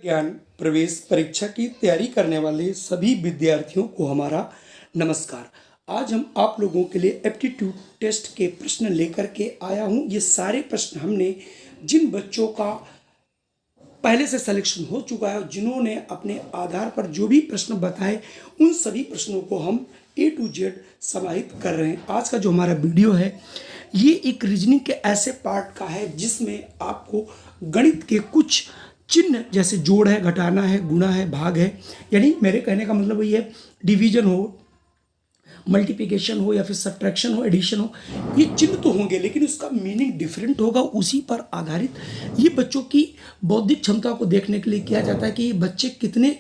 ज्ञान प्रवेश परीक्षा की तैयारी करने वाले सभी विद्यार्थियों को हमारा नमस्कार। आज हम आप लोगों के लिए एप्टीट्यूड टेस्ट के प्रश्न लेकर के आया हूं। ये सारे प्रश्न हमने जिन बच्चों का पहले से सिलेक्शन हो चुका है, जिन्होंने अपने आधार पर जो भी प्रश्न बताए, उन सभी प्रश्नों को हम A to Z समाहित कर रहे हैं। आज का जो हमारा वीडियो है ये एक रीजनिंग के ऐसे पार्ट का है जिसमें आपको गणित के कुछ चिन्ह जैसे जोड़ है, घटाना है, गुणा है, भाग है, यानी मेरे कहने का मतलब वही है, डिवीजन हो, मल्टीप्लिकेशन हो या फिर सब्ट्रैक्शन हो, एडिशन हो, ये चिन्ह तो होंगे लेकिन उसका मीनिंग डिफरेंट होगा। उसी पर आधारित ये बच्चों की बौद्धिक क्षमता को देखने के लिए किया जाता है कि ये बच्चे कितने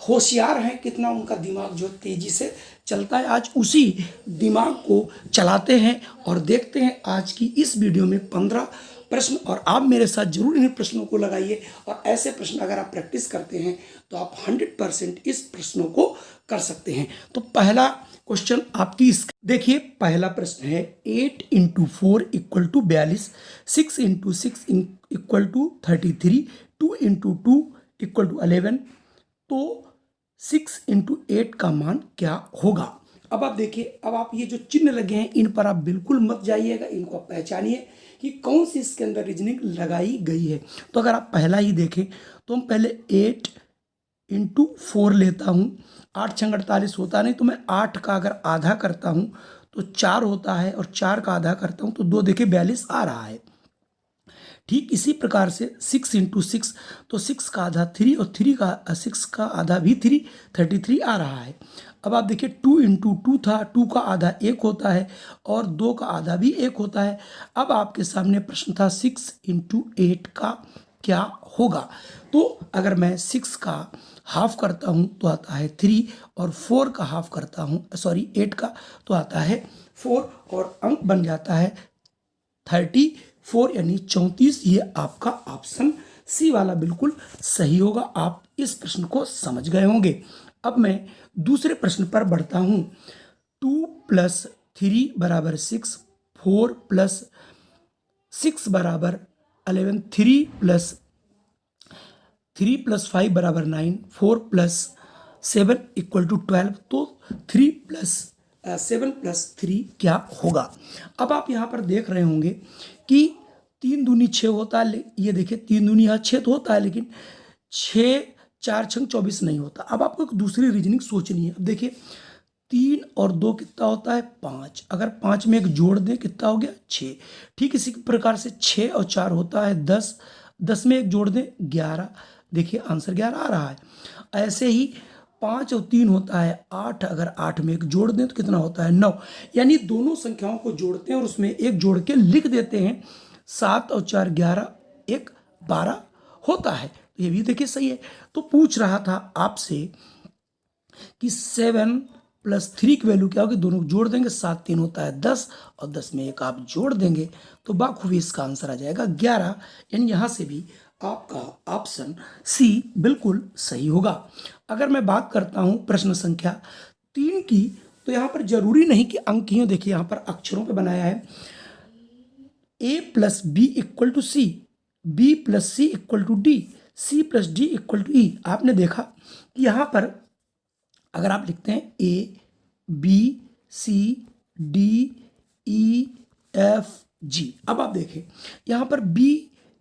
होशियार हैं, कितना उनका दिमाग जो तेजी से चलता है। आज उसी दिमाग को चलाते हैं और देखते हैं आज की इस वीडियो में 15 प्रश्न, और आप मेरे साथ जरूर इन प्रश्नों को लगाइए। और ऐसे प्रश्न अगर आप प्रैक्टिस करते हैं तो आप 100% इस प्रश्नों को कर सकते हैं। तो पहला क्वेश्चन आपकी देखिए, पहला प्रश्न है 8 × 4 = 42, 6 × 6 = 33, 2 × 2 = 11। तो 6 × 8 का मान क्या होगा? अब आप देखिए, अब आप ये जो चिन्ह लगे हैं इन पर आप बिल्कुल मत जाइएगा, इनको आप पहचानिए कि कौन सी इसके अंदर रीजनिंग लगाई गई है। तो अगर आप पहला ही देखें तो हम पहले 8 × 4 लेता हूँ, 8 × 6 = 48 होता नहीं, तो मैं 8 का अगर आधा करता हूँ तो 4 होता है, और 4 का आधा करता हूँ तो 2, देखिए 42 आ रहा है। ठीक इसी प्रकार से 6 × 6, तो 6 का आधा 3 और 6 का आधा भी 3, 33 आ रहा है। अब आप देखिए 2 × 2 था, 2 का आधा 1 होता है और 2 का आधा भी 1 होता है। अब आपके सामने प्रश्न था 6 × 8 का क्या होगा। तो अगर मैं 6 का हाफ करता हूँ तो आता है 3, और 4 का हाफ करता हूँ, 8 का, तो आता है 4, और अंक बन जाता है 34 यानी 34। ये आपका ऑप्शन सी वाला बिल्कुल सही होगा। आप इस प्रश्न को समझ गए होंगे। अब मैं दूसरे प्रश्न पर बढ़ता हूँ। 2 + 3 = 6, 4 + 6 = 11, 3 + 5 = 9, 4 + 7 = 12। तो 3 + 7 + 3 क्या होगा? अब आप यहाँ पर देख रहे होंगे कि 3 दूनी 6 होता है। ये देखिए 3 दूनी यहाँ 6 तो होता है, लेकिन 6 4 6 24 नहीं होता। अब आपको एक दूसरी रीजनिंग सोचनी है। अब देखिए 3 और 2 कितना होता है? 5। अगर 5 में एक जोड़ दें कितना हो गया? 6। ठीक इसी प्रकार से 6 और 4 होता है 10, 10 में एक जोड़ दें 11। देखिए आंसर 11 आ रहा है। ऐसे ही 5 और 3 होता है 8, अगर 8 में एक जोड़ दें तो कितना होता है? 9। यानी दोनों संख्याओं को जोड़ते हैं और उसमें एक जोड़ के लिख देते हैं। 7 और 4 11, 1 12 होता है। तो ये भी देखिए सही है। तो पूछ रहा था आपसे कि 7 + 3 की वैल्यू क्या होगी? दोनों को जोड़ देंगे, 7 3 होता है 10, और 10 में एक आप जोड़ देंगे तो बाखूबी इसका आंसर आ जाएगा 11। यानी यहाँ से भी आपका ऑप्शन सी बिल्कुल सही होगा। अगर मैं बात करता हूँ प्रश्न संख्या 3 की, तो यहाँ पर जरूरी नहीं कि अंक ही हो। देखिए यहाँ पर अक्षरों पे बनाया है A + B = C, B + C = D, C + D = E। आपने देखा कि यहाँ पर अगर आप लिखते हैं A B C D E F G, अब आप देखें यहाँ पर B,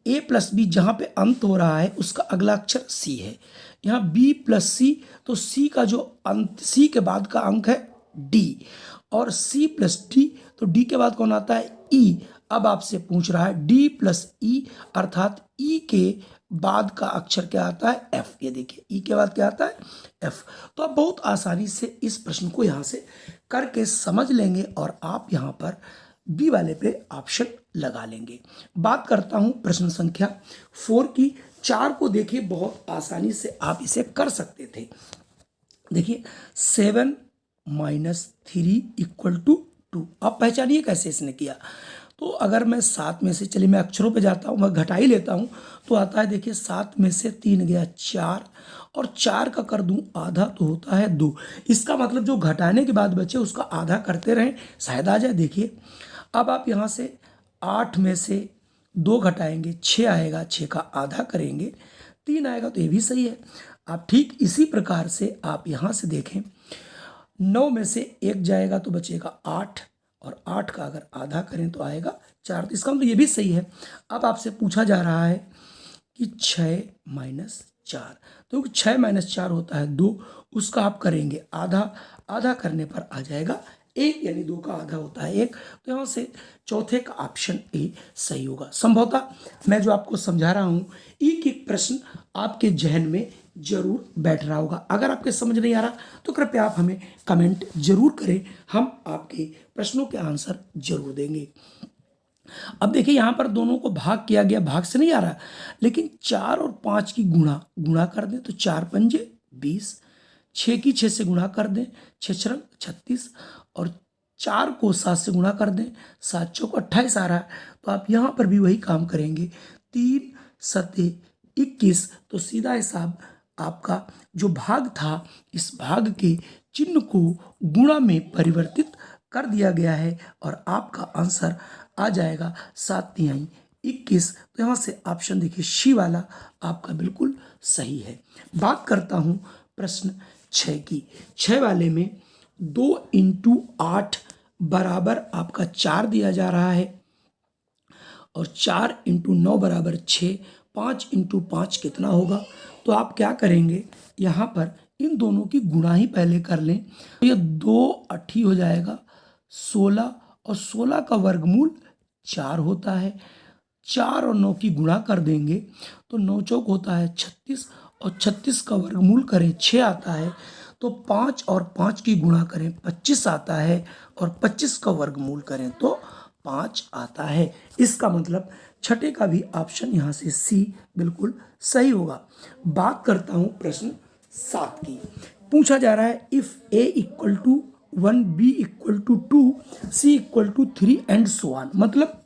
A + B जहाँ पे अंत हो रहा है उसका अगला अक्षर C है। यहाँ B + C, तो C का जो अंत, C के बाद का अंक है D, और C + D, तो D के बाद कौन आता है? E। अब आपसे पूछ रहा है D + E, अर्थात E के बाद का अक्षर क्या आता है? F। ये देखिए E के बाद क्या आता है? F। तो आप बहुत आसानी से इस प्रश्न को यहाँ से करके समझ लेंगे और आप यहाँ पर बी वाले पे ऑप्शन लगा लेंगे। बात करता हूँ प्रश्न संख्या 4 की। 4 को देखिए बहुत आसानी से आप इसे कर सकते थे। देखिए 7 - 3 = 2। आप पहचानिए कैसे इसने किया। तो अगर मैं 7 में से, चलिए मैं अक्षरों पे जाता हूँ, मैं घटा ही लेता हूँ, तो आता है देखिए 7 में से 3 गया 4, और 4 का कर दूं आधा तो होता है 2। इसका मतलब जो घटाने के बाद बचे उसका आधा करते रहें, शायद आ जाए। देखिए अब आप यहाँ से 8 में से 2 घटाएंगे 6 आएगा, 6 का आधा करेंगे 3 आएगा तो ये भी सही है। आप ठीक इसी प्रकार से आप यहाँ से देखें, 9 में से 1 जाएगा तो बचेगा 8, और 8 का अगर आधा करें तो आएगा 4, तो इसका मतलब ये भी सही है। अब आपसे पूछा जा रहा है कि 6 माइनस 4, तो 6 माइनस 4 होता है 2, उसका आप करेंगे आधा, आधा करने पर आ जाएगा 1, यानी 2 का आधा होता है 1, तो यहाँ से चौथे का ऑप्शन ए सही होगा। संभवतः मैं जो आपको समझा रहा हूँ एक एक प्रश्न आपके जहन में जरूर बैठ रहा होगा। अगर आपके समझ नहीं आ रहा तो कृपया आप हमें कमेंट जरूर करें, हम आपके प्रश्नों के आंसर जरूर देंगे। अब देखिए यहाँ पर दोनों को भाग किया गया, भाग से नहीं आ रहा, लेकिन 4 और 5 की गुणा कर दें तो 4 पंजे 20, 6 की 6 से गुणा कर दें 6 छंग 36, और 4 को 7 से गुणा कर दें 7 चौक 28 आ रहा है। तो आप यहाँ पर भी वही काम करेंगे, 3 सते 21, तो सीधा हिसाब आपका जो भाग था इस भाग के चिन्ह को गुणा में परिवर्तित कर दिया गया है और आपका आंसर आ जाएगा 7×3 21। तो यहाँ से ऑप्शन देखिए सी वाला आपका बिल्कुल सही है। बात करता हूँ प्रश्न 6 की। 6 वाले में 2 × 8 बराबर आपका 4 दिया जा रहा है, और 4 × 9 बराबर 6, 5 × 5 कितना होगा? तो आप क्या करेंगे, यहाँ पर इन दोनों की गुणा ही पहले कर लें, तो ये 2 8 हो जाएगा 16, और 16 का वर्गमूल 4 होता है। 4 और 9 की गुणा कर देंगे तो 9 चौक होता है 36, और 36 का वर्गमूल करें 6 आता है, तो 5 और 5 की गुणा करें 25 आता है, और 25 का वर्गमूल करें तो 5 आता है। इसका मतलब छठे का भी ऑप्शन यहाँ से सी बिल्कुल सही होगा। बात करता हूँ प्रश्न 7 की। पूछा जा रहा है if a equal to 1, b equal to 2, c equal to 3 and so on. मतलब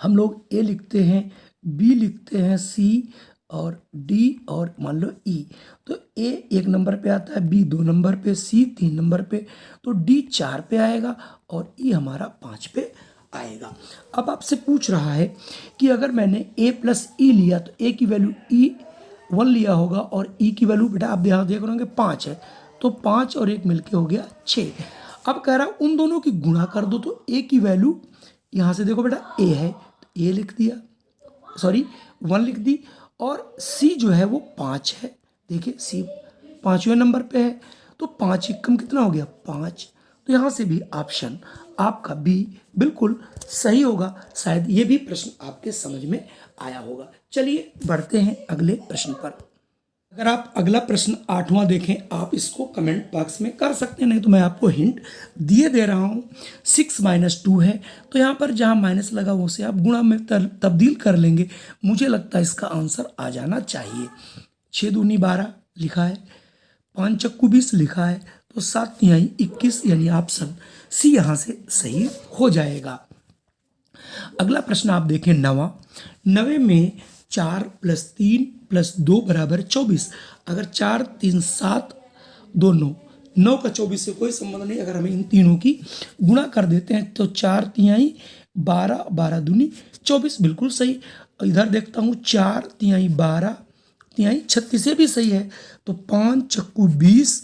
हम लोग a लिखते हैं, b लिखते हैं, c और d और मान लो e, तो a 1 नंबर पे आता है, b 2 नंबर पे, c 3 नंबर पे, तो d 4 पे आएगा और e हमारा 5 पे आएगा। अब आपसे पूछ रहा है कि अगर मैंने a प्लस e लिया तो a की वैल्यू e 1 लिया होगा, और e की वैल्यू बेटा आप यहाँ देख रहे होंगे 5 है, तो 5 और 1 मिलके हो गया 6। अब कह रहा उन दोनों की गुणा कर दो, तो a की वैल्यू यहाँ से देखो बेटा a है तो a लिख दिया, सॉरी 1 लिख दी, और c जो है वो 5 है, देखिए c 5वें नंबर पे है, तो 5 एकम कितना हो गया 5। तो यहाँ से भी ऑप्शन आपका बी बिल्कुल सही होगा। शायद ये भी प्रश्न आपके समझ में आया होगा। चलिए बढ़ते हैं अगले प्रश्न पर। अगर आप अगला प्रश्न 8वां देखें, आप इसको कमेंट बॉक्स में कर सकते हैं, नहीं तो मैं आपको हिंट दिए दे रहा हूँ। 6 - 2 है, तो यहाँ पर जहाँ माइनस लगा वो से आप गुणा में तब्दील कर लेंगे। मुझे लगता है इसका आंसर आ जाना चाहिए। 6 दूनी 12 लिखा है, 5 चक्कू 20 लिखा है, तो 7 तिहाई 21, यानी ऑप्शन सी यहाँ से सही हो जाएगा। अगला प्रश्न आप देखें 9वां। 9वें में 4 + 3 + 2 बराबर 24। अगर 4 3 7 2 9, 9 का 24 से कोई संबंध नहीं। अगर हमें इन तीनों की गुणा कर देते हैं तो 4 तिहाई 12, 12 दूनी 24, बिल्कुल सही। इधर देखता हूँ 4 तिहाई 12 तिहाई 36, ये भी सही है। तो 5 चक्कू 20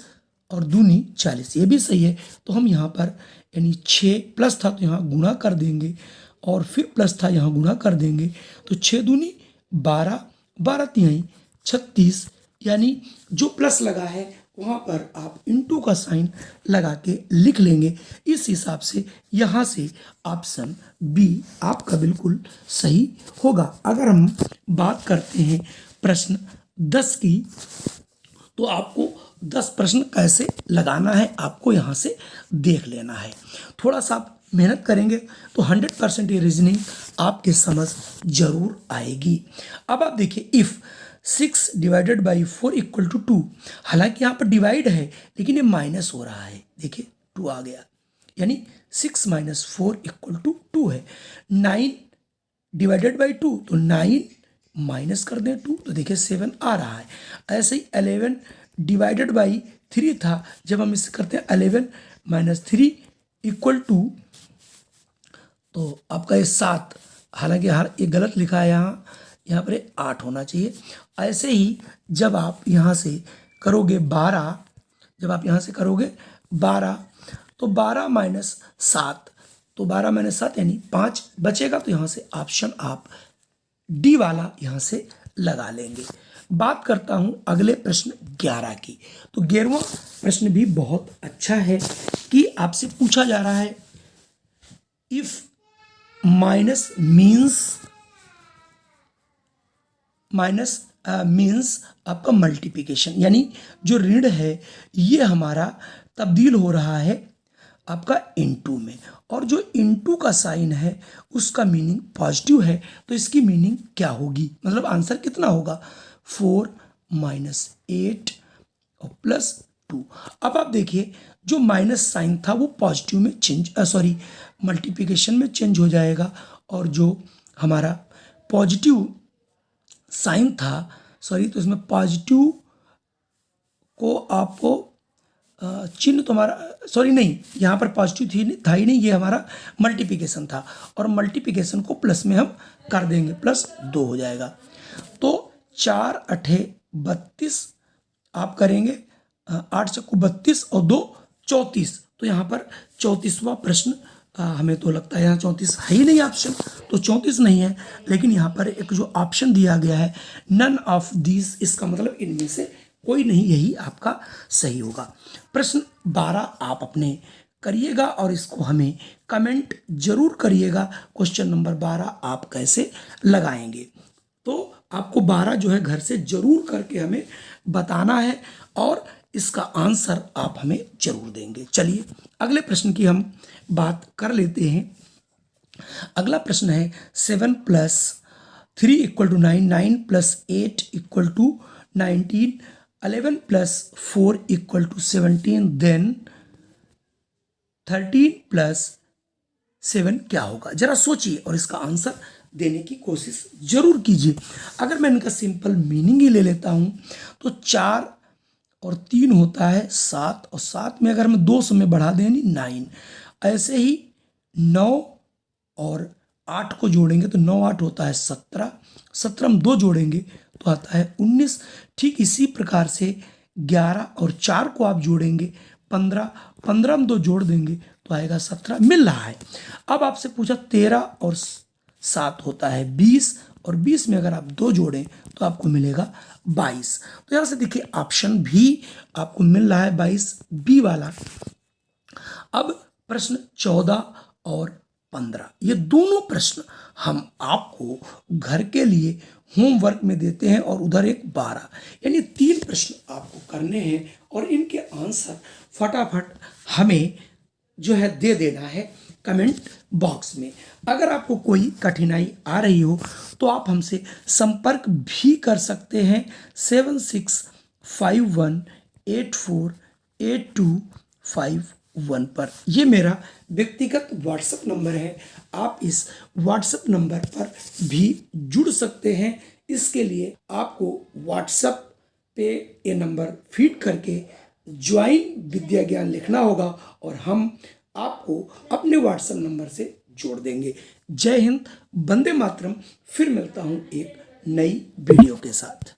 और दूनी 40, ये भी सही है। तो हम यहाँ पर यानी 6 प्लस था तो यहाँ गुणा कर देंगे, और फिर प्लस था यहाँ गुणा कर देंगे, तो 6 दूनी 12, 12 तिहाई 36, यानी जो प्लस लगा है वहाँ पर आप इंटू का साइन लगा के लिख लेंगे। इस हिसाब से यहाँ से ऑप्शन बी आपका बिल्कुल सही होगा। अगर हम बात करते हैं प्रश्न 10 की, तो आपको 10 प्रश्न कैसे लगाना है आपको यहाँ से देख लेना है। थोड़ा सा आप मेहनत करेंगे तो 100% ये रीजनिंग आपके समझ जरूर आएगी। अब आप देखिए इफ़ 6 / 4 = 2, हालांकि यहाँ पर डिवाइड है लेकिन ये माइनस हो रहा है, देखिए 2 आ गया, यानी 6 - 4 = 2 है। 9 / 2, तो 9 माइनस कर दें 2, तो देखिए 7 आ रहा है। ऐसे ही 11 / 3 था, जब हम इसे करते हैं 11 - 3 = तो आपका ये 7, हालांकि ये गलत लिखा है यहाँ, यहाँ पर 8 होना चाहिए। ऐसे ही जब आप यहाँ से करोगे 12, जब आप यहाँ से करोगे 12 तो 12 माइनस 7, तो 12 माइनस 7 यानी 5 बचेगा। तो यहाँ से ऑप्शन आप डी वाला यहाँ से लगा लेंगे। बात करता हूँ अगले प्रश्न 11 की। तो 11वां प्रश्न भी बहुत अच्छा है कि आपसे पूछा जा रहा है इफ माइनस मीन्स आपका मल्टीप्लिकेशन, यानी जो ऋण है ये हमारा तब्दील हो रहा है आपका इनटू में, और जो इनटू का साइन है उसका मीनिंग पॉजिटिव है, तो इसकी मीनिंग क्या होगी, मतलब आंसर कितना होगा 4 माइनस 8 और प्लस 2। अब आप देखिए जो माइनस साइन था वो पॉजिटिव में मल्टीप्लिकेशन में चेंज हो जाएगा, और जो हमारा पॉजिटिव साइन था तो इसमें पॉजिटिव को आपको चिन्ह तो हमारा नहीं, यहाँ पर पॉजिटिव था ही नहीं, ये हमारा मल्टीप्लिकेशन था, और मल्टीप्लिकेशन को प्लस में हम कर देंगे, प्लस 2 हो जाएगा। तो 4 8 32 आप करेंगे, 8 चक्कू 32 और 2 34, तो यहाँ पर 34वां प्रश्न हमें तो लगता है यहाँ 34 है ही नहीं ऑप्शन, तो 34 नहीं है, लेकिन यहाँ पर एक जो ऑप्शन दिया गया है नन ऑफ दीज, इसका मतलब इनमें से कोई नहीं, यही आपका सही होगा। प्रश्न 12 आप अपने करिएगा और इसको हमें कमेंट जरूर करिएगा, क्वेश्चन नंबर 12 आप कैसे लगाएंगे। तो आपको 12 जो है घर से जरूर करके हमें बताना है, और इसका आंसर आप हमें जरूर देंगे। चलिए अगले प्रश्न की हम बात कर लेते हैं। अगला प्रश्न है 7 + 3 = 9, 9 + 8 = 19, 11 + 4 = 17, देन 13 + 7 क्या होगा। जरा सोचिए और इसका आंसर देने की कोशिश जरूर कीजिए। अगर मैं इनका सिंपल मीनिंग ही ले लेता हूं तो 4 और 3 होता है 7, और 7 में अगर हम 2 में बढ़ा दें 9, ऐसे ही 9 और 8 को जोड़ेंगे तो 9 8 होता है 17, 17 में 2 जोड़ेंगे तो आता है 19। ठीक इसी प्रकार से 11 और 4 को आप जोड़ेंगे 15, 15 में 2 जोड़ देंगे तो आएगा 17, मिल रहा है। अब आपसे पूछा 13 और 7 होता है 20, और 20 में अगर आप 2 जोड़ें तो आपको मिलेगा 22। तो यहाँ से देखिए ऑप्शन भी आपको मिल रहा है 22 बी वाला। अब प्रश्न 14 और 15, ये दोनों प्रश्न हम आपको घर के लिए होमवर्क में देते हैं, और उधर एक 12, यानी 3 प्रश्न आपको करने हैं, और इनके आंसर फटाफट हमें जो है दे देना है कमेंट बॉक्स में। अगर आपको कोई कठिनाई आ रही हो तो आप हमसे संपर्क भी कर सकते हैं 7651848251 पर। ये मेरा व्यक्तिगत व्हाट्सएप नंबर है, आप इस व्हाट्सएप नंबर पर भी जुड़ सकते हैं। इसके लिए आपको व्हाट्सएप पे ये नंबर फीड करके ज्वाइन विद्या ज्ञान लिखना होगा, और हम आपको अपने व्हाट्सएप नंबर से जोड़ देंगे। जय हिंद, वंदे मातरम। फिर मिलता हूं एक नई वीडियो के साथ।